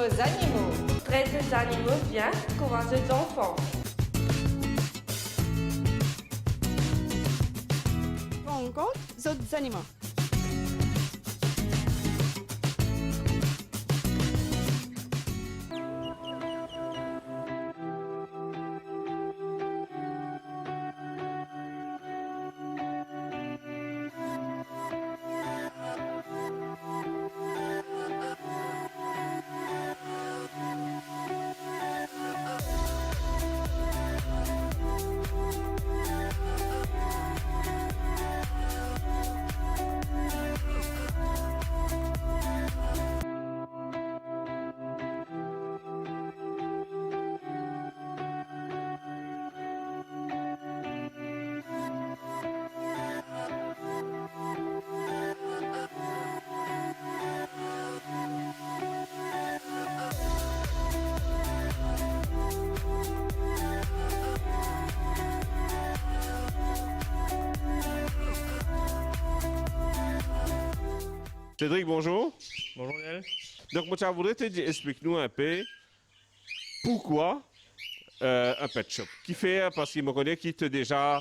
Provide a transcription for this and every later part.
aux animaux. Traite les animaux bien comme à des enfants. Rencontre d'autres animaux. Cédric, bonjour. Bonjour Yael. Donc, moi, je voudrais te dire, explique-nous un peu pourquoi un pet shop. Qui fait, parce qu'il me connaît, qui est déjà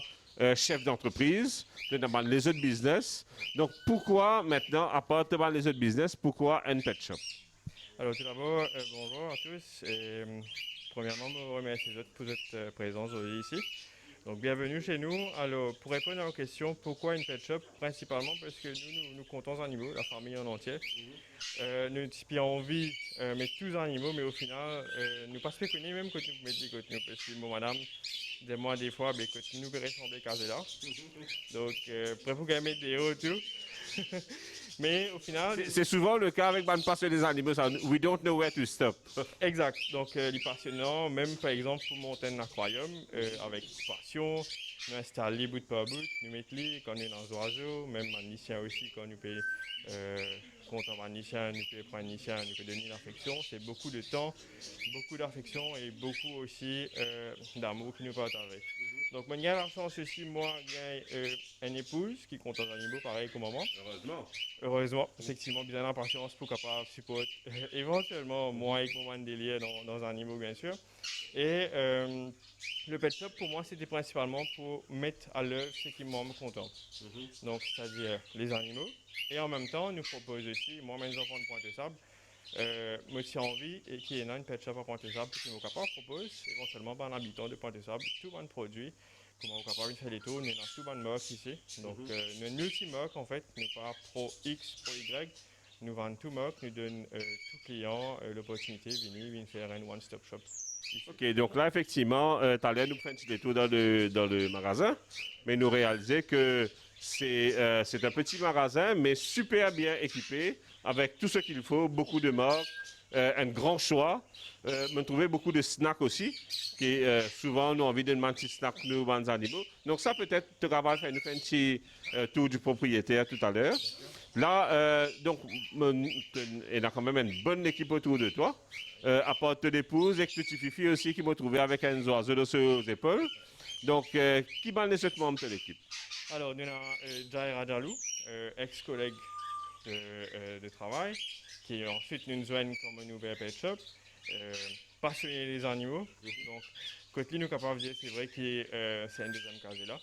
chef d'entreprise, dans les autres business. Donc, pourquoi maintenant, à part dans les autres business, pourquoi un pet shop? Alors tout d'abord, bonjour à tous. Et, premièrement, je vous remercie pour votre présence aujourd'hui ici. Donc bienvenue chez nous. Alors pour répondre à vos questions, pourquoi une pet shop? Principalement parce que nous comptons animaux, la famille en entier. Nous avons envie de mettre tous les animaux, mais au final, nous pas spéculer même quand nous mettons des côtés. Parce que mon madame, des fois, quand nous ressembler casé là. Donc prêt pour mettre des retours. Mais au final... C'est souvent le cas avec une passion des animaux, ça, we don't know where to stop. Exact. Donc, les passionnants, même par exemple pour monter un aquarium, avec passion, nous installer bout par bout, nous mettre les quand on est dans les oiseaux, même magnicien aussi, quand nous peut compter un magnicien, nous peut prendre un magnicien, nous peut donner l'affection. C'est beaucoup de temps, beaucoup d'affection et beaucoup aussi d'amour qui nous partage avec. Donc, moi, j'ai la chance aussi, moi, j'ai une épouse qui compte en animaux, pareil qu'au moment. Heureusement, effectivement, bien la patience pour capable supporter éventuellement moi avec mon délire dans un animaux, bien sûr. Et le pet shop, pour moi, c'était principalement pour mettre à l'œuvre ce qui me rend content. Donc, c'est-à-dire les animaux. Et en même temps, nous propose aussi, moi, mes enfants de Pointe-aux-Sables, moi, si envie et qui est une pet shop à Pointe-aux-Sables, qui nous propose éventuellement un habitant de Pointe-aux-Sables, tout un produit. Comment on est capable de faire les tours, nous avons tout bon marque ici. Donc, nous avons une multi-marque en fait, nous pas Pro X, Pro Y. Nous vendons tout marque, nous donnons tout client l'opportunité de venir faire un one-stop shop. Ici. OK, donc là, effectivement, tu allais nous prendre un petit détour dans le magasin, mais nous réaliser que c'est un petit magasin, mais super bien équipé, avec tout ce qu'il faut, beaucoup de marques, un grand choix. Me trouver beaucoup de snacks aussi, qui souvent nous envie de demander petit snack nous les animaux. Donc ça peut-être tu vas faire un petit tour du propriétaire tout à l'heure. Là, donc il y a quand même une bonne équipe autour de toi. À part ton épouse et que petit fifi aussi qui m'a trouvé avec un oiseau sur les épaules. Donc qui va les autres membres de l'équipe? Alors nous avons Jair Adjalou, ex-collègue de travail, qui ensuite nous joignent comme un nouvel pet shop. Passionné des animaux. Donc, quand nous sommes capables de dire, c'est vrai que c'est un deuxième cas là.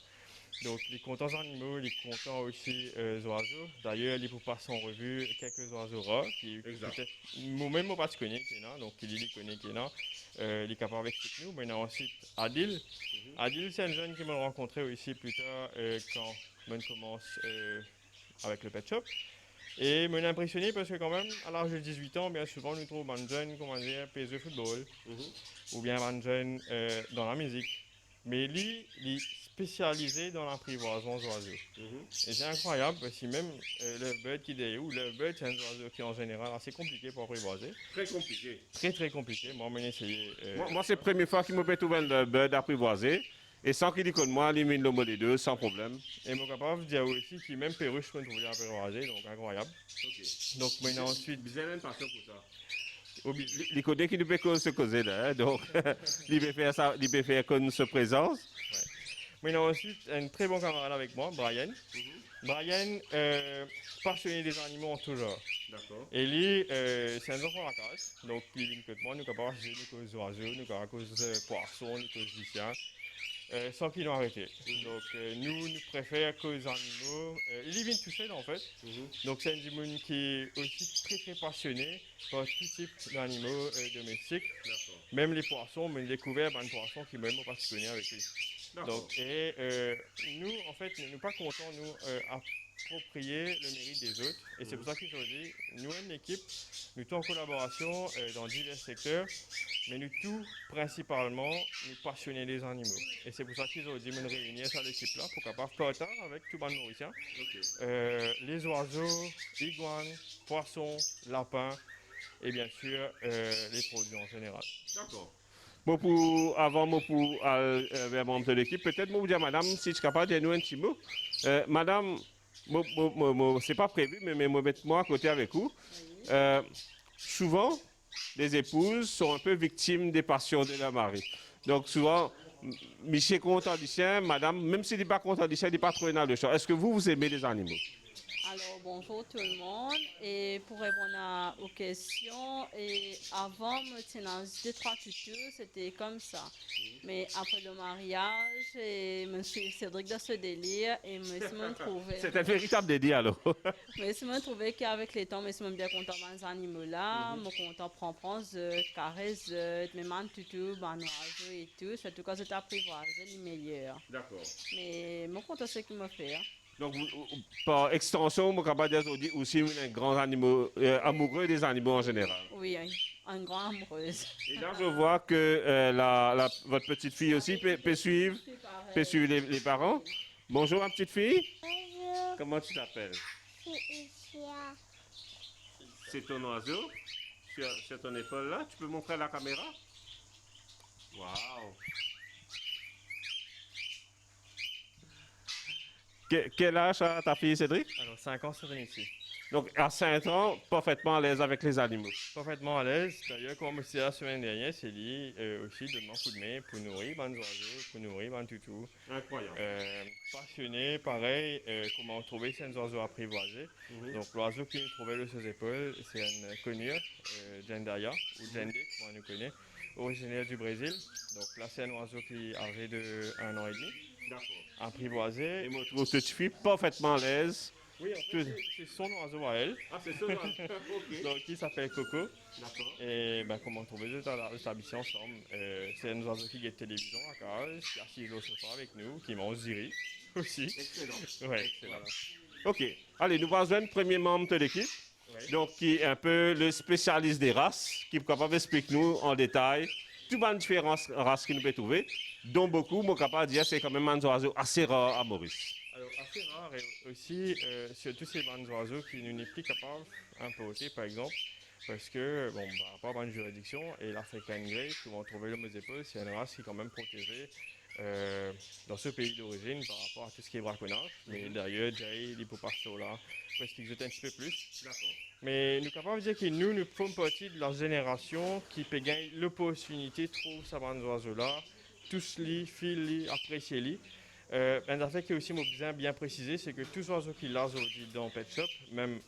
Donc, les contents animaux, les contents aussi oiseaux. D'ailleurs, il faut passer en revue quelques oiseaux rares qui peut-être, moi-même, moi pas de connais qui est là. Donc, il connaît qui est là. Il est capable avec nous. Mais il y a ensuite Adil. Adil, c'est un jeune qui m'a rencontré aussi plus tard quand on commence avec le pet shop. Et me impressionné parce que quand même, à l'âge de 18 ans, bien souvent, nous trouvons des jeunes, comment dire, PS de football, ou bien des jeunes dans la musique. Mais lui, il est spécialisé dans l'apprivoisement des oiseaux. Et c'est incroyable parce que même le bird qui est derrière, ou le bird, c'est un oiseau qui est en général assez compliqué pour apprivoiser. Très compliqué. Très très compliqué. Moi, j'ai essayé. Moi, c'est la première fois qu'il m'a trouvé le bird apprivoisé. Et sans qu'il dise moi, il mine le mot des deux, sans problème. Et mon capable de dire aussi qu'il même perruche peut trouver apprivoisé, donc incroyable. Okay. Donc maintenant ensuite. Vous avez une passion pour ça. Il connaît qu'il ne peut pas se causer là, hein, donc il peut faire ça, il peut faire comme sa présence. Ouais. Maintenant ensuite, un très bon camarade avec moi, Brian. Brian, passionné des animaux en tout genre. D'accord. Et lui, c'est un enfant à la casse. Donc, il est nous, nous capables de nous cause oiseaux, nous capables de poissons, nous cause lycéens, sans qu'ils nous arrêtent. Donc, nous préférons cause animaux. Il vient tout seul en fait. Donc, c'est un monde qui est aussi très très passionné par tout type d'animaux domestiques. Même les poissons, mais découvert un poisson qui même pas se connaît avec lui. Donc, et nous, en fait, nous pas contents, nous, approprier le mérite des autres. Et c'est pour ça qu'aujourd'hui, nous, une équipe, nous sommes en collaboration dans divers secteurs, mais nous tous, principalement, nous passionnés des animaux. Et c'est pour ça qu'aujourd'hui, nous réunir à l'équipe-là pour capable partager avec tout le monde mauricien. Les oiseaux, iguanes, poissons, lapins, et bien sûr, les produits en général. D'accord. Bon, avant pour vers membre de l'équipe, peut-être moi vous dire madame, si je suis capable de nous un petit mot. Madame, c'est pas prévu, mais moi à côté avec vous. Souvent, les épouses sont un peu victimes des passions de leur mari. Donc souvent, Michel est content du chien, madame, même s'il n'est pas content du chien, il n'est pas trop dans le champ. Est-ce que vous aimez les animaux? Alors, bonjour tout le monde. Et pour répondre aux questions, et avant, me tenant deux, trois tutos, c'était comme ça. Mais après le mariage, et monsieur Cédric dans ce délire, et monsieur me trouvait. C'est un véritable dédié alors. Monsieur me trouvait qu'avec les temps, monsieur me bien content des animaux là, me content prendre caresse, même un tuto, ben oiseau et tout. Surtout quand j'étais apprivoisé, les meilleurs. D'accord. Mais me content ce qu'il me fait. Hein. Donc, par extension, on peut dire aussi un grand animal, amoureux des animaux en général. Oui, un grand amoureuse. Et là, je vois que votre petite fille aussi peut suivre les parents. Bonjour, ma petite fille. Bonjour, Comment tu t'appelles? c'est Isia. C'est ton oiseau sur ton épaule là. Tu peux montrer à la caméra? Waouh! Quel âge a ta fille Cédric? Alors, 5 ans, c'est ici. Donc à 5 ans, parfaitement à l'aise avec les animaux. Parfaitement à l'aise. D'ailleurs, comme on la semaine dernière, c'est lui aussi donne un coup de main pour nourrir les oiseaux, pour nourrir les toutous. Incroyable. Passionné, pareil, comment trouver ces oiseaux apprivoisés. Donc l'oiseau qui nous trouvait le ses épaules, c'est un connu, Jandaya, ou Jandé, comme on nous connaît, originaire du Brésil. Donc là, c'est un oiseau qui est âgé de 1 an et demi. D'accord. Apprivoisé. Et moi, je trouve que tu fais parfaitement à l'aise. Oui, en fait, c'est son oiseau à elle. Ah, c'est ça. Ok. Donc, il s'appelle Coco. D'accord. Et ben, comme on trouvait deux habitués ensemble, c'est un oiseau qui guette télévision à case, qui est assis au sofa avec nous, qui mange du riz aussi. Excellent. Ouais, excellent. Ok. Allez, nous passons un premier membre de l'équipe. Ouais. Donc, qui est un peu le spécialiste des races, qui est capable d'expliquer nous en détail toutes les différentes races qu'il nous peut trouver, dont beaucoup, moi, capable de dire c'est quand même un oiseau assez rare à Maurice. Alors, assez rare et aussi sur tous ces bandes d'oiseaux qui nous n'est plus capable d'importer, par exemple, parce que, bon, par rapport à une juridiction, et l'African Grey, que on trouvait le épaules, c'est une race qui est quand même protégée dans ce pays d'origine par rapport à tout ce qui est braconnage. Mais d'ailleurs, Jay, l'hippoparceau là, parce qu'ils exotent un petit peu plus. Mais nous sommes capables de dire que nous faisons partie de la génération qui peut gagner l'opportunité de trouver ces bandes d'oiseaux là, tous les filles, apprécier les. Un affaire qui est aussi bien précisé, c'est que tous les oiseaux qui là aujourd'hui dans Pet Shop, même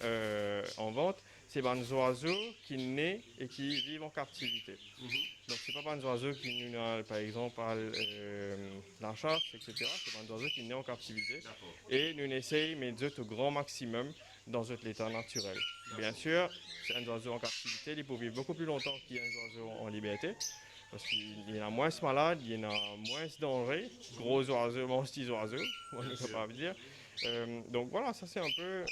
en vente, c'est des oiseaux qui naissent et qui vivent en captivité. Donc c'est pas des oiseaux qui nous par exemple la chasse, etc. C'est des oiseaux qui naissent en captivité. Et nous essayons de mettre au grand maximum dans notre état naturel. Bien sûr, c'est un oiseau en captivité, il peut vivre beaucoup plus longtemps qu'un oiseau en liberté. Parce qu'il y en a moins malades, il y en a moins danger, gros oiseaux, petits oiseaux, on ne peut pas dire. Donc voilà, ça c'est un peu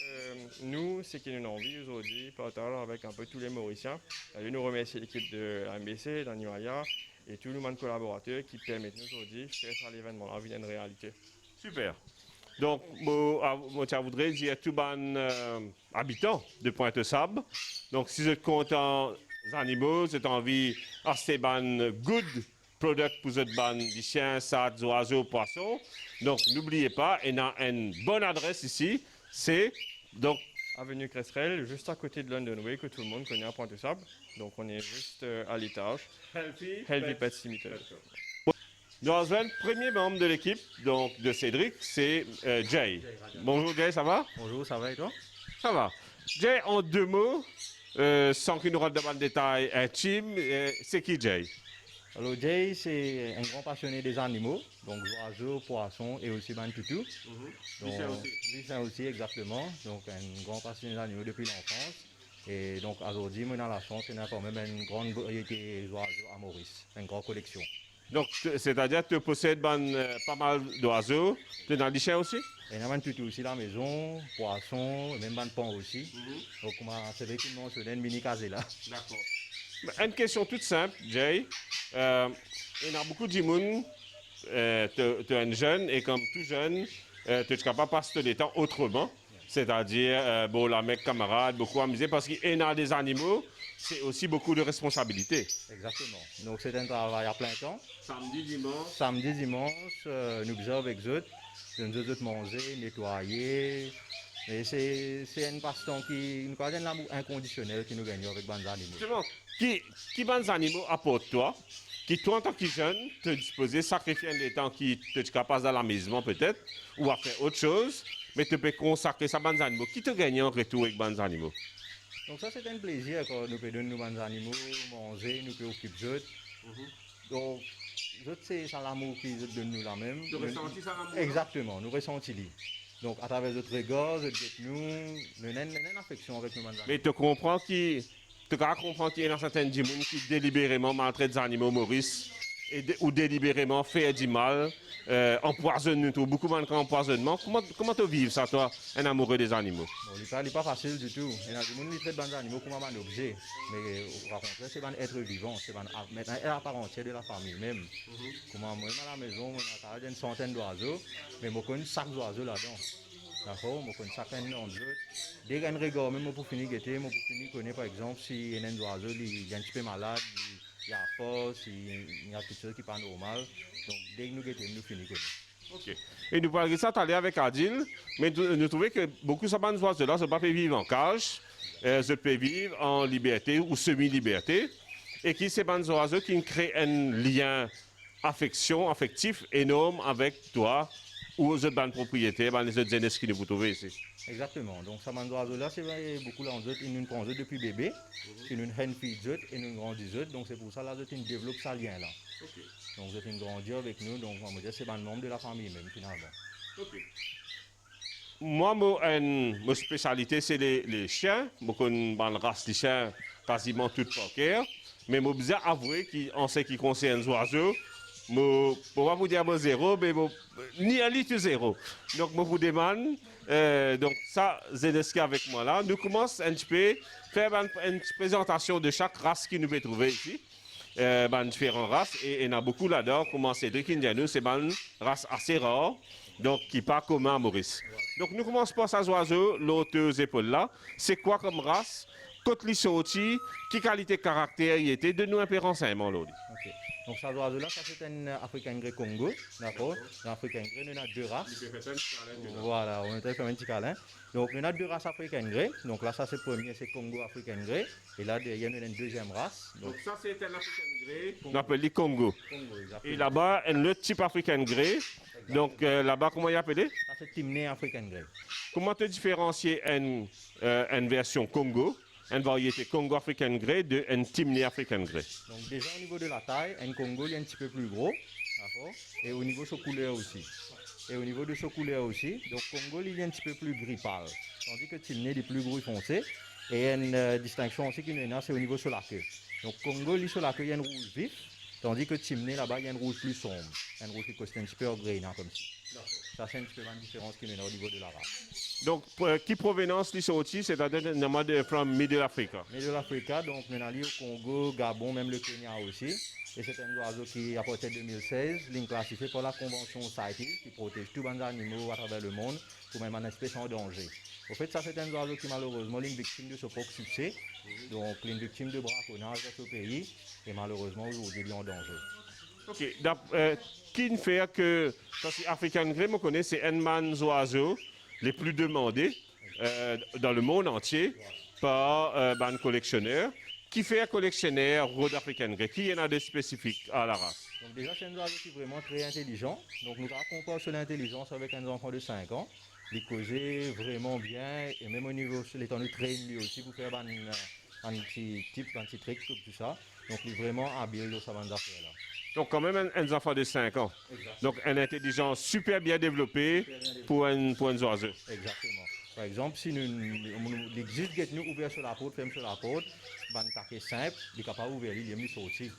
nous, ce qui nous envie aujourd'hui, partager avec un peu tous les Mauriciens. Je nous remercie l'équipe de MBC, d'Animalia et tous les collaborateurs qui permettent nous aujourd'hui de faire ça l'événement, la vie une réalité. Super. Donc, moi, je voudrais dire à tous les habitants de Pointe-Sable. Donc, si vous êtes contents des animaux, vous avez envie d'acheter des good products pour votre ban des chiens, sats, oiseaux, poissons. Donc, n'oubliez pas, il y a une bonne adresse ici. C'est donc Avenue Cresserelle, juste à côté de London Way, que tout le monde connaît à Pointe-Sable. Donc, on est juste à l'étage. Healthy Pets Limited. Nous avons le premier membre de l'équipe, donc de Cédric, c'est Jay. Bonjour Jay, ça va? Bonjour, ça va et toi? Ça va. Jay, en 2 mots, sans qu'il nous rentre dans le détail intime, c'est qui Jay? Alors Jay, c'est un grand passionné des animaux, donc oiseaux, poissons et aussi toutou. Lucien aussi, exactement. Donc un grand passionné des animaux depuis l'enfance. Et donc aujourd'hui, on a la chance, on a quand même une grande variété d'oiseaux à Maurice, une grande collection. Donc, c'est-à-dire que tu possèdes pas mal d'oiseaux. Tu as des chiens aussi? Et on a toutou aussi à la maison, poissons, même de pain aussi. Donc c'est vrai qu'il mentionne une mini casée là. D'accord. Une question toute simple, Jay. Il y a beaucoup de gens, tu es un jeune et comme tout jeune, tu es capable de passer le temps autrement. C'est-à-dire, bon, la mec camarade, beaucoup amusé parce qu'il y a des animaux, c'est aussi beaucoup de responsabilités. Exactement. Donc c'est un travail à plein temps. Samedi, dimanche. Samedi, dimanche, nous faisons avec eux, nous autres manger, nettoyer. Et c'est un passe-temps qui nous donne l'amour inconditionnel que nous gagnons avec les animaux. Justement, qui les animaux apportent toi, qui toi en tant que jeune, te disposer, sacrifier le temps qui te capable à la maison peut-être, ou à faire autre chose, mais tu peux consacrer ça aux animaux. Qui te gagne en retour avec les animaux? Donc ça c'est un plaisir quand nous pouvons donner nos animaux, manger, nous pouvons occuper d'eux. Donc c'est ça l'amour qu'ils donnent nous là même. Tu ressentis ça l'amour? Exactement, nous ressentons. Donc à travers notre regard, nous avons une affection avec nos animaux. Mais tu comprends qu'il y a certaines gens qui délibérément maltraitent des animaux, Maurice, ou délibérément fait du mal, empoisonnent tout, beaucoup de empoisonnement. Comment tu vis ça, toi, un amoureux des animaux? Bon, ce n'est pas facile du tout. Il y a des gens qui traitent les animaux comme un objet. Mais au contraire, c'est un être vivant, c'est un à part entière de la famille même. Comment moi, à la maison, on a une centaine d'oiseaux, mais je connais chaque oiseau là-dedans. D'accord? Je connais chacun d'entre eux. Dès qu'il y a un regard, même pour finir guetter, pour finir connaître par exemple si y a un oiseau, il est un petit peu malade, il y a force, il y a quelque chose qui n'est pas normal. Donc dès que nous guettons, nous finissons connaître. Ok. Et nous parlions de ça tout à l'heure avec Adil, mais nous trouvons que beaucoup de ces oiseaux-là ne sont pas fait vivre en cage, se peuvent vivre en liberté ou semi-liberté, et qui sont des oiseaux qui créent un lien affectif énorme avec toi ou aux autres propriétaires, les autres jeunesses qui nous trouvent ici. Exactement. Donc, ça m'a oiseau-là, c'est vrai, beaucoup là, ils nous prennent depuis bébé, ils nous prennent fille et nous grandissent. Donc, c'est pour ça là, ils développent ce lien-là. Okay. Donc, ils grandissent avec nous, donc on va dire c'est un membre de la famille même, finalement. Okay. Moi, ma spécialité, c'est les chiens. Beaucoup de race de chiens, quasiment toutes par cœur. Mais je dois avouer qu'en ce qui concerne les oiseaux, je ne peux pas vous dire zéro, mais ni un litre zéro. Donc, je vous demande, donc ça, Zeneski avec moi là. Nous commençons un petit peu faire une présentation de chaque race que nous pouvons trouver ici. Différentes races, et il y en a beaucoup là-dedans. Comment Cédric Indiano, c'est une race assez rare, donc qui n'est pas commun à Maurice. Donc, nous commençons par ces oiseaux, l'autre épaules là. C'est quoi comme race? Côte sorti, qui qualité caractère y était, de nous un peu renseignements, Lodi. Ok. Donc, ça oiseau-là, ça c'est un Africain grey Congo, d'accord? L'Africain grey, on a 2 races. Voilà, on a fait un petit câlin. Donc, on a 2 races Africain grey. Donc là, ça c'est le premier, c'est Congo Africain grey. Et là, derrière, on a une deuxième race. Donc ça, c'est un Africain grey. On appelle les Congo. Congo, exactement. Et là-bas, un autre type Africain grey. Donc là-bas, comment il appelé? Ça c'est Timné Africain grey. Comment te différencier une version Congo, une variété Congo African Grey de un Timné African Grey? Donc déjà au niveau de la taille, un Congo il est un petit peu plus gros, d'accord? Et au niveau de sa couleur aussi. Et au niveau de sa couleur aussi, donc Congo il est un petit peu plus gris pâle, tandis que Timné il est plus gris foncé. Et une distinction aussi qu'il y a, c'est au niveau de la queue. Donc Congo il sur la queue il y a un rouge vif, tandis que Timné là-bas il y a un rouge plus sombre, un rouge qui coste un petit peu gris comme ça. Ça c'est un petit peu la différence qu'il y a au niveau de la race. Donc, qui provenance les sorties, c'est-à-dire de from Middle Africa? Middle Africa, donc on est allé au Congo, Gabon, même le Kenya aussi. Et c'est un oiseau qui a porté 2016, il est classifié par la Convention CITES, qui protège tous les animaux à travers le monde, pour même une espèce en danger. En fait, ça c'est un oiseau qui malheureusement est victime de ce propre succès, donc il est victime de braconnage dans ce pays, et malheureusement aujourd'hui il est en danger. Ok, qui ne fait que, parce que African Grey, je connais, c'est un des oiseaux les plus demandés dans le monde entier par les collectionneurs. qui fait un collectionneur Rhode African Grey? Qui y en a de spécifique à la race? Donc déjà, c'est un oiseau qui est vraiment très intelligent. Donc nous comparons sur l'intelligence avec un enfant de 5 ans. Il causait vraiment bien et même au niveau sur l'étendue de train lui aussi pour faire un petit type, un petit trick comme tout ça. Donc il est vraiment habile dans sa bande d'affaires là. Donc quand même un enfant de 5 ans. Donc une intelligence super bien développée pour un oiseau. Exactement. Par exemple, si il existe que nous ouvert sur la porte, ferme sur la porte, ban paquet simple, il est capable d'ouvrir, il est mis sorti.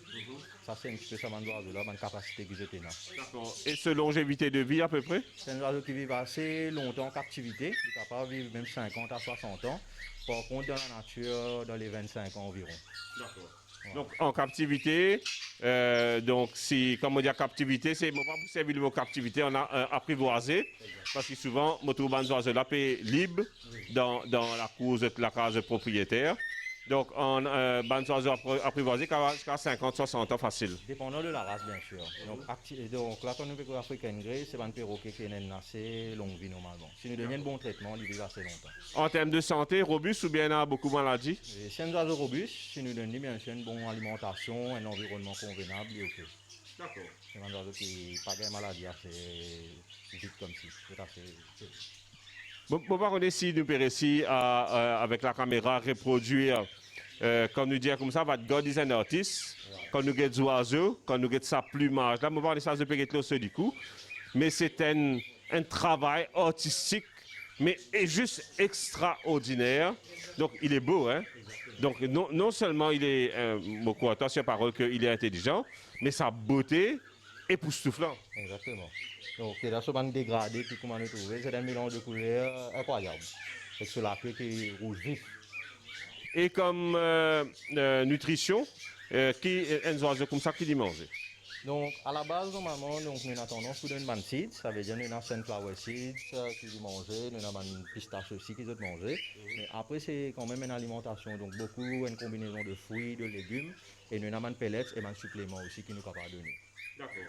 Ça c'est un petit peu ça bande d'oiseau là, ban capacité qu'ils étaient là. D'accord. Et ce longévité de vie à peu près? C'est un oiseau qui vit assez longtemps en captivité, il est capable de vivre même 50 à 60 ans. Par contre, dans la nature, dans les 25 ans environ. D'accord. Donc en captivité, donc si, comme on dit captivité, c'est pas pour servir le mot captivité, on a apprivoisé, parce que souvent, moto ban oiseau là est libre dans la case propriétaire. Donc on ban oiseau apprivoisé jusqu'à 50-60 ans facile. Dépendant de la race, bien sûr. Donc là, quand nous faisons African Grey, c'est un perroquet qui a une assez longue vie normalement. Si nous donnons un bon traitement, il vit assez longtemps. En termes de santé, robuste ou bien il y a beaucoup de maladies? C'est un oiseau robuste, si nous donnons bien sûr une bonne alimentation, un environnement convenable, il est OK. D'accord. C'est un oiseau qui n'a pas de maladie assez vite comme si. C'est assez... Bon, par contre, si nous pouvons réussir avec la caméra reproduire, quand nous disons comme ça, votre God is an artist, quand nous avons des oiseaux, quand nous avons sa plumage, là, je parle de ça de Péguetlo du coup, mais c'est un travail artistique, mais juste extraordinaire. Donc, il est beau, hein? Donc, non seulement il est, beaucoup attention à parole qu'il est intelligent, mais sa beauté est époustouflante. Exactement. Donc, là, ce ban dégradé, puis comment nous trouver, c'est un mélange de couleurs incroyable. C'est sur la queue qui est rouge vif. Et comme nutrition, qui un oiseau comme ça qui dit manger? Donc, à la base, normalement, donc, nous avons tendance pour donner des seeds, ça veut dire nous avons sunflower seeds qui dit manger, nous avons des pistaches aussi qui dit manger. Mais après, c'est quand même une alimentation, donc beaucoup une combinaison de fruits, de légumes, et nous avons des pellets et des suppléments aussi qui nous capables de donner. D'accord.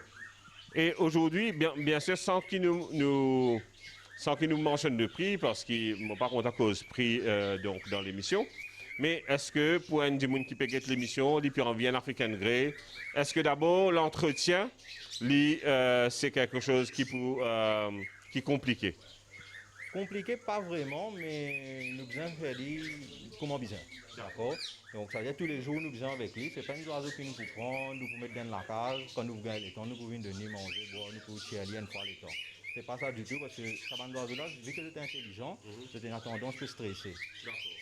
Et aujourd'hui, bien sûr, sans qu'il nous mentionne le prix, parce qu'il ne pas compte à cause prix donc, dans l'émission, mais est-ce que pour un monde qui peut guetter l'émission, il peut en venir African Grey, est-ce que d'abord l'entretien, c'est quelque chose qui est compliqué? Compliqué, pas vraiment, mais nous besoin faire dire comment besoin. D'accord? Donc, ça veut dire tous les jours, nous besoin avec lui. C'est pas une oiseau qui nous peut prendre, nous peut mettre dans la cage. Quand nous gagnons le temps, nous pouvons donner, manger, boire, nous pouvons tirer une fois le temps. C'est pas ça du tout, parce que ça bande d'oiseaux-là, vu que c'est intelligent, c'est une tendance à stresser.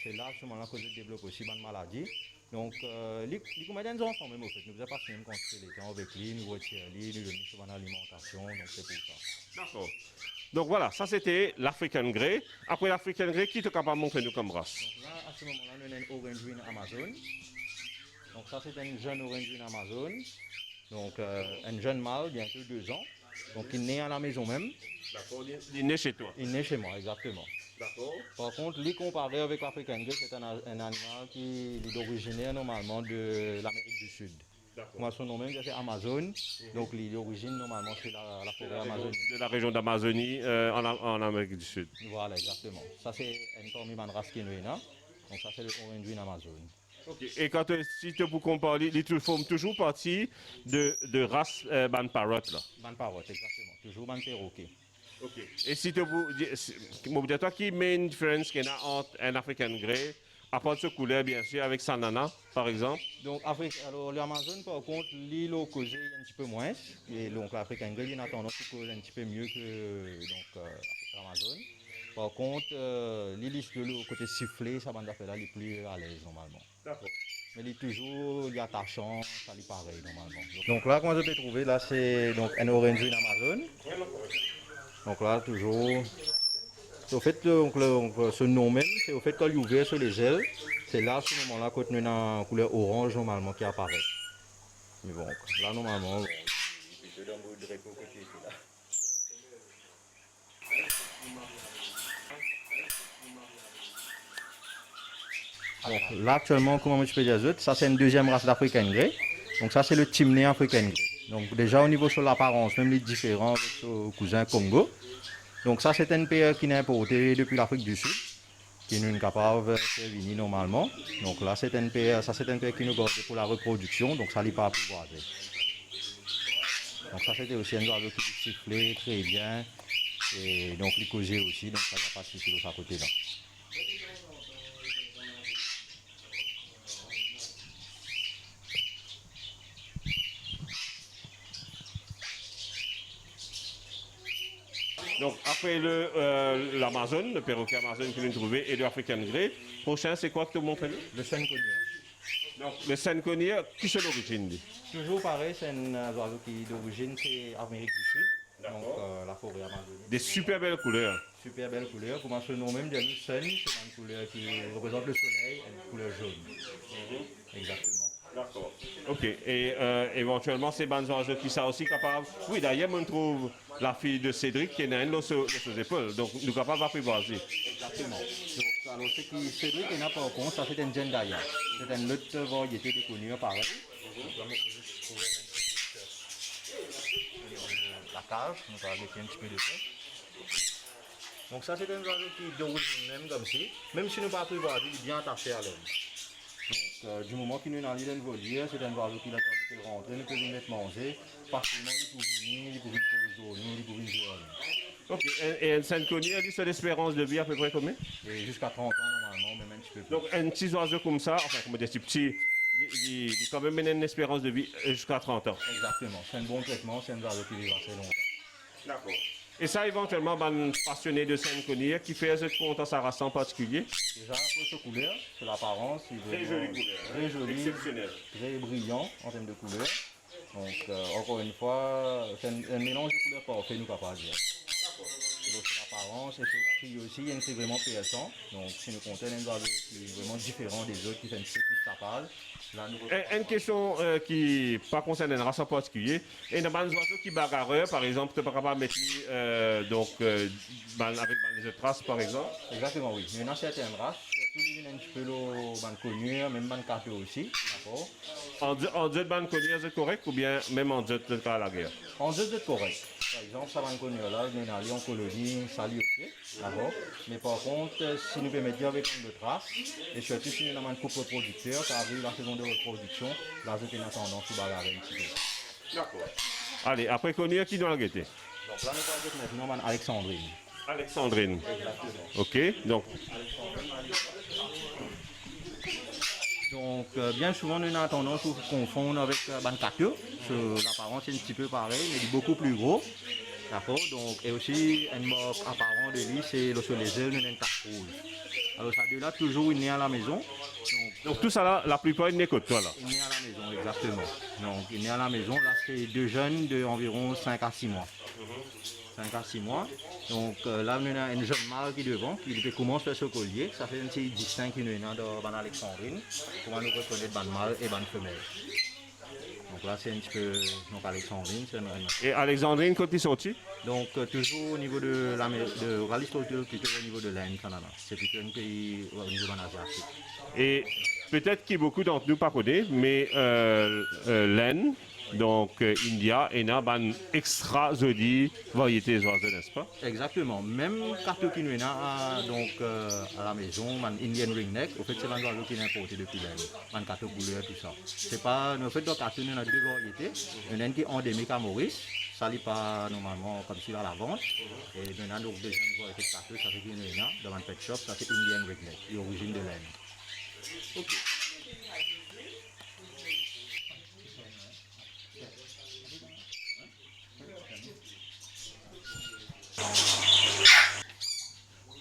C'est là, à ce moment-là, que je développe aussi une maladie. Donc, il combien d'enfants même au fait. Nous ne faisons pas même quand c'est le temps avec lui, nous retirons lui, nous donnons souvent l'alimentation, donc c'est pour ça. D'accord. Donc voilà, ça c'était l'African Grey. Après l'African Grey, qui est capable de montrer nous comme race? Donc là, à ce moment-là, nous avons une Orange Wing Amazon. Donc ça, c'est une jeune Orange Wing Amazon. Donc un jeune mâle, bientôt 2 ans. Donc il naît à la maison même. D'accord, il naît chez toi. Il naît chez moi, exactement. D'accord. Par contre, lui comparé avec l'African Grey, c'est un animal qui est originaire normalement de l'Amérique du Sud. Moi, son nom même, c'est Amazon. Donc, il est d'origine normalement sur la forêt amazonienne. De la région d'Amazonie en Amérique du Sud. Voilà, exactement. Ça, c'est une parmi les races qui est là. Donc, ça, c'est le Orange Wing Amazon. Okay. Et quand si tu peux comparer, il forme toujours partie de race ban parrot là. Ban parrot, exactement. Toujours ban perroquet. Okay. Et si tu peux, toi qui met une différence qu'il y a entre un African Grey, à part de ce couleur bien sûr, avec Sanana par exemple. Donc, alors l'Amazon par contre, l'île au causé un petit peu moins. Et donc l'African Grey, il a tendance à causer un petit peu mieux que l'Amazon. Par contre, l'île de l'eau côté sifflé, ça bande d'affaires là, il est plus à l'aise normalement. D'accord. Mais il est toujours attachant, ça lui pareil normalement. Donc là, comment je peux trouver, là c'est donc un Orange Wing Amazon. Donc là, toujours. Au fait, donc, ce nom même, c'est au fait quand il est ouvert sur les ailes, c'est là, à ce moment-là, quand on a une couleur orange normalement qui apparaît. Mais bon, là, normalement, bon, il dans le drapeau côté là. Alors, là, actuellement, comment je peux dire, ça c'est une deuxième race d'African Grey. Donc ça, c'est le Chimney African Grey. Donc déjà, au niveau sur l'apparence, même les différents avec son cousin Congo. Donc ça, c'est un pays qui est importé depuis l'Afrique du Sud. qui nous capables de faire venir normalement. Donc là, c'est une paire, ça c'est une paire qui nous garde pour la reproduction, donc ça n'est pas apprivoisé. Donc ça c'était aussi un oiseau qui sifflait très bien et donc les causait aussi, donc ça n'a pas de souci de ce côté-là. Donc, après l'Amazon, le perroquet Amazon que nous avons trouvé et l'African Grey, prochain, c'est quoi que tu montres nous? Le Sanconia. Donc, le Sanconia, qui c'est l'origine? Toujours pareil, c'est un oiseau qui d'origine c'est Amérique du Sud, donc la forêt amazonienne. Des super belles couleurs. Super belle couleur, comment ce nom même de nous Sun, c'est une couleur qui représente le soleil et une couleur jaune. Exactement. D'accord. Ok. Et éventuellement, ces bandes oiseaux qui sont aussi capables. Oui, d'ailleurs, on trouve la fille de Cédric qui est naine dans ses épaules. Donc, nous sommes capables d'apprivoiser. Exactement. Donc, alors, ce qui Cédric et n'a pas compte, ça c'est un Jendaya. C'est une autre variété de conure pareil. La cage, nous allons mettre un petit peu de ça. Donc, ça c'est un oiseau qui est d'origine même comme si, même si nous ne pas apprivoiser, il est bien attaché à l'homme. Donc, du moment qu'il est dans l'île de Volière, c'est un oiseau qui a quand il rentre, il peut venir manger, facilement il peut venir, il peut venir poser, il peut venir jouer. Ok. Et un Sanconia, il a l'espérance de vie à peu près combien? Et jusqu'à 30 ans normalement, même un petit peu plus. Donc, un petit oiseau comme ça, enfin, comme des petits, il a quand même une espérance de vie jusqu'à 30 ans. Exactement, c'est un bon traitement, c'est un oiseau qui vit assez longtemps. D'accord. Et ça, éventuellement, un passionné de Sanconia qui fait un compte à sa race en particulier. Déjà, pour sa couleur, c'est l'apparence, c'est Très jolie couleur. très joli, Exceptionnel. très brillant en termes de couleur. Donc, encore une fois, c'est un mélange de couleurs parfait, nous capables de dire. Donc, c'est l'apparence, et ce prix aussi, il y a un prix vraiment PSant. Donc, si nous comptons un oiseau qui est vraiment différent des autres, qui fait un petit peu plus capable. Là, nous Une question qui pas concerne une race en particulier. Et dans les oiseaux qui bagarrent, par exemple, tu n'es pas capable de mettre avec les autres races, par exemple. Exactement, oui. Il y en a certaines races, surtout les un petit peu le connu, même le café aussi. D'accord. En deux de bandes connues, c'est correct ou bien même en deux de cas à la guerre? En deux de correct. Par exemple, ça va connu là, il y a en colonie, sali ok. D'accord. Mais par contre, si nous permettons avec une autre race, et surtout si nous avons un couple producteur, ça arrive la saison de reproduction, là, je tenais tendance à bagarrer un petit peu. D'accord. Allez, après connu, qui doit la guetter? Donc là, nous allons maintenant Alexandrine. Alexandrine. Exactement. Ok, donc. Donc, bien souvent, nous avons tendance à confondre avec Bancatio. L'apparence est un petit peu pareil, mais il est beaucoup plus gros. D'accord. Donc, et aussi, un mot apparent de lui, c'est lorsque les ailes, nous avons une carte rouge. Alors, ça de là, toujours, il est à la maison. Donc tout ça là, la plupart, il n'est que toi là. Il est à la maison, exactement. Donc, il est à la maison. Là, c'est deux jeunes d'environ 5 à 6 mois. 5 à 6 mois. Donc là, on a une jeune mâle qui est devant, qui commence à faire ce collier. Ça fait un petit distinct qui est dans Alexandrine. Comment nous reconnaître ban mâle et ban femelle. Donc là, c'est un petit peu donc Alexandrine. Et Alexandrine, quand il est sorti? Donc toujours au niveau de l'agriculture, plutôt au niveau de l'Inde, Canada. C'est plutôt un pays au niveau de l'Asiatique. Et peut-être que beaucoup d'entre nous ne connaissent pas, mais l'Inde, donc India, et a une extra jolie variété d'oiseaux, n'est-ce pas? Exactement. Même carton qui nous est donc à la maison, man Indian ringneck, au fait c'est un oiseau qui est importé depuis l'Inde. Man carton couleur tout ça. C'est pas, en fait dans carton on a deux variétés. Il y en a une qui est endémique à Maurice. Ça n'est pas normalement comme si à la vente. Et il y en a donc deuxième variété de carton, ça fait qu'il y en a dans un pet shop, ça c'est Indian ringneck, l'origine de l'Inde. Ok.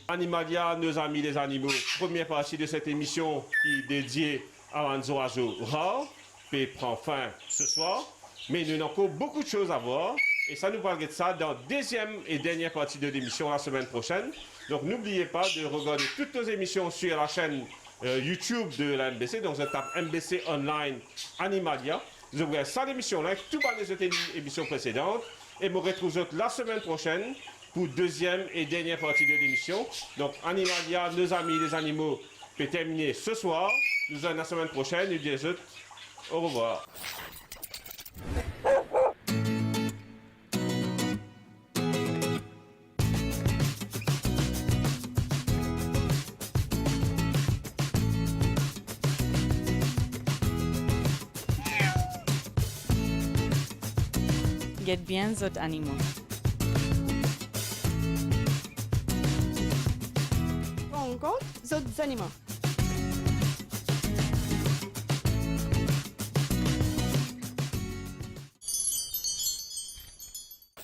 Animalia, nos amis les animaux, première partie de cette émission qui est dédiée à un oiseau rare, puis prend fin ce soir. Mais nous avons encore beaucoup de choses à voir. Et ça nous parlera de ça dans la deuxième et dernière partie de l'émission la semaine prochaine. Donc n'oubliez pas de regarder toutes nos émissions sur la chaîne YouTube de la MBC. Donc je tape MBC Online Animalia. Vous aurez ça l'émission là, tout par les autres émissions précédentes. Et me retrouve la semaine prochaine pour deuxième et dernière partie de l'émission. Donc Animalia, nos amis les animaux, peut terminer ce soir. Nous allons la semaine prochaine. Nous disons au revoir. get bien les autres animaux. Rencontre les autres animaux.